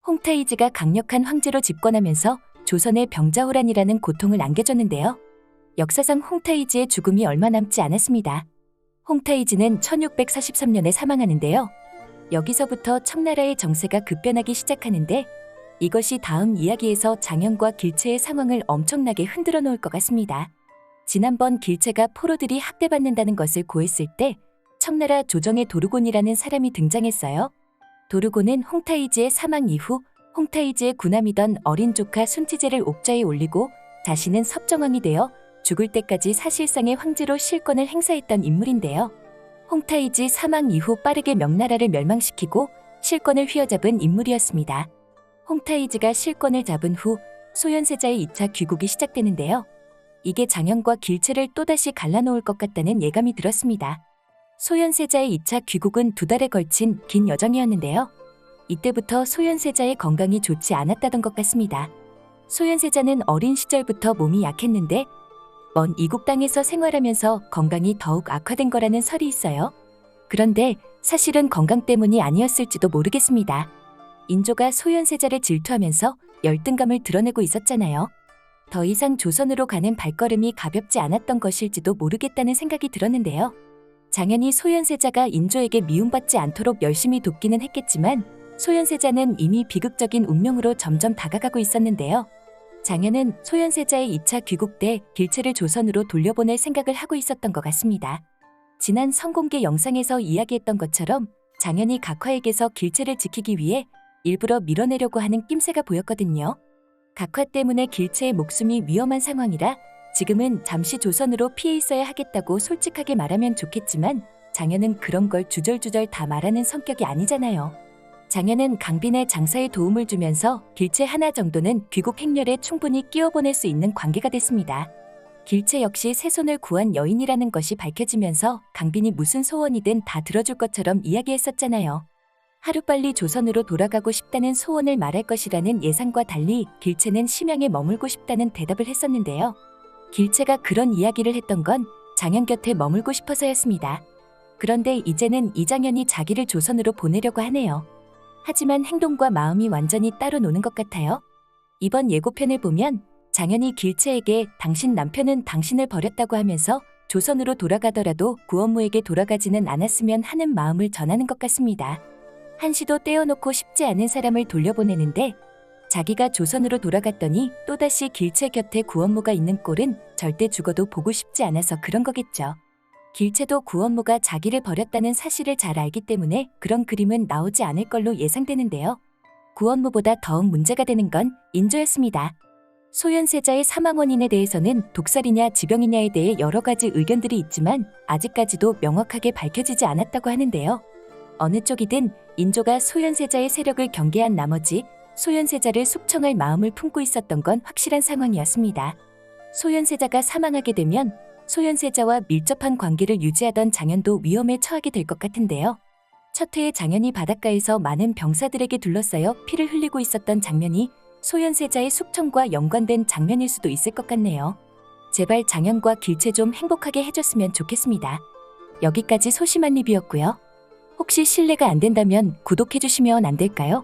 홍타이즈가 강력한 황제로 집권하면서 조선에 병자호란이라는 고통을 안겨줬는데요. 역사상 홍타이즈의 죽음이 얼마 남지 않았습니다. 홍타이즈는 1643년에 사망하는데요. 여기서부터 청나라의 정세가 급변하기 시작하는데 이것이 다음 이야기에서 장현과 길체의 상황을 엄청나게 흔들어 놓을 것 같습니다. 지난번 길체가 포로들이 학대받는다는 것을 고했을 때 청나라 조정의 도르곤이라는 사람이 등장했어요. 도르곤은 홍타이즈의 사망 이후 홍타이즈의 군함이던 어린 조카 순치제를 옥좌에 올리고 자신은 섭정왕이 되어 죽을 때까지 사실상의 황제로 실권을 행사했던 인물인데요. 홍타이즈 사망 이후 빠르게 명나라를 멸망시키고 실권을 휘어잡은 인물이었습니다. 홍타이즈가 실권을 잡은 후 소현세자의 2차 귀국이 시작되는데요. 이게 장현과 길체를 또다시 갈라놓을 것 같다는 예감이 들었습니다. 소현세자의 2차 귀국은 2달에 걸친 긴 여정이었는데요. 이때부터 소현세자의 건강이 좋지 않았다던 것 같습니다. 소현세자는 어린 시절부터 몸이 약했는데 먼 이국 땅에서 생활하면서 건강이 더욱 악화된 거라는 설이 있어요. 그런데 사실은 건강 때문이 아니었을지도 모르겠습니다. 인조가 소현세자를 질투하면서 열등감을 드러내고 있었잖아요. 더 이상 조선으로 가는 발걸음이 가볍지 않았던 것일지도 모르겠다는 생각이 들었는데요. 장현이 소현세자가 인조에게 미움받지 않도록 열심히 돕기는 했겠지만 소현세자는 이미 비극적인 운명으로 점점 다가가고 있었는데요. 장현은 소현세자의 2차 귀국 때 길체를 조선으로 돌려보낼 생각을 하고 있었던 것 같습니다. 지난 선공개 영상에서 이야기했던 것처럼 장현이 각화에게서 길체를 지키기 위해 일부러 밀어내려고 하는 낌새가 보였거든요. 각화 때문에 길체의 목숨이 위험한 상황이라 지금은 잠시 조선으로 피해 있어야 하겠다고 솔직하게 말하면 좋겠지만 장현은 그런 걸 주절주절 다 말하는 성격이 아니잖아요. 장현은 강빈의 장사에 도움을 주면서 길체 하나 정도는 귀국 행렬에 충분히 끼워보낼 수 있는 관계가 됐습니다. 길체 역시 새손을 구한 여인이라는 것이 밝혀지면서 강빈이 무슨 소원이든 다 들어줄 것처럼 이야기했었잖아요. 하루빨리 조선으로 돌아가고 싶다는 소원을 말할 것이라는 예상과 달리 길체는 심양에 머물고 싶다는 대답을 했었는데요. 길체가 그런 이야기를 했던 건 장현 곁에 머물고 싶어서였습니다. 그런데 이제는 이장현이 자기를 조선으로 보내려고 하네요. 하지만 행동과 마음이 완전히 따로 노는 것 같아요. 이번 예고편을 보면 장현이 길체에게 당신 남편은 당신을 버렸다고 하면서 조선으로 돌아가더라도 구원무에게 돌아가지는 않았으면 하는 마음을 전하는 것 같습니다. 한시도 떼어놓고 싶지 않은 사람을 돌려보내는데 자기가 조선으로 돌아갔더니 또다시 길체 곁에 구원무가 있는 꼴은 절대 죽어도 보고 싶지 않아서 그런 거겠죠. 길체도 구원무가 자기를 버렸다는 사실을 잘 알기 때문에 그런 그림은 나오지 않을 걸로 예상되는데요. 구원무보다 더욱 문제가 되는 건 인조였습니다. 소현세자의 사망 원인에 대해서는 독살이냐 지병이냐에 대해 여러 가지 의견들이 있지만 아직까지도 명확하게 밝혀지지 않았다고 하는데요. 어느 쪽이든 인조가 소현세자의 세력을 경계한 나머지 소현세자를 숙청할 마음을 품고 있었던 건 확실한 상황이었습니다. 소현세자가 사망하게 되면 소현세자와 밀접한 관계를 유지하던 장현도 위험에 처하게 될 것 같은데요. 첫 회에 장현이 바닷가에서 많은 병사들에게 둘러싸여 피를 흘리고 있었던 장면이 소현세자의 숙청과 연관된 장면일 수도 있을 것 같네요. 제발 장현과 길체 좀 행복하게 해줬으면 좋겠습니다. 여기까지 소심한 리뷰였고요. 혹시 실례가 안 된다면 구독해주시면 안 될까요?